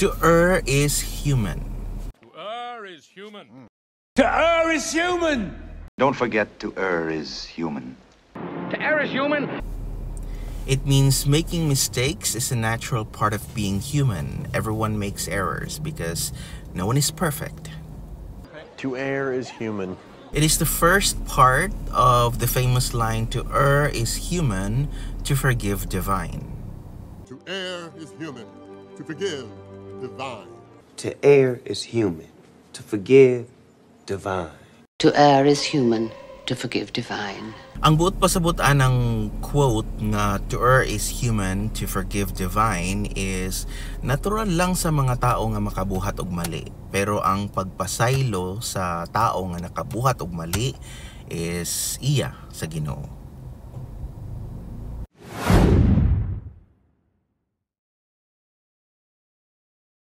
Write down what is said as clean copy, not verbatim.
To err is human. To err is human. To err is human! Don't forget to err is human. To err is human. It means making mistakes is a natural part of being human. Everyone makes errors because no one is perfect. To err is human. It is the first part of the famous line, to err is human, to forgive divine. To err is human, to forgive divine. To err is human, to forgive divine. To err is human, to forgive divine. Ang buot pasabutan ng quote nga to err is human, to forgive divine is natural lang sa mga tao nga makabuhat og mali. Pero ang pagpasaylo sa tao nga nakabuhat og mali is iya sa Ginoo.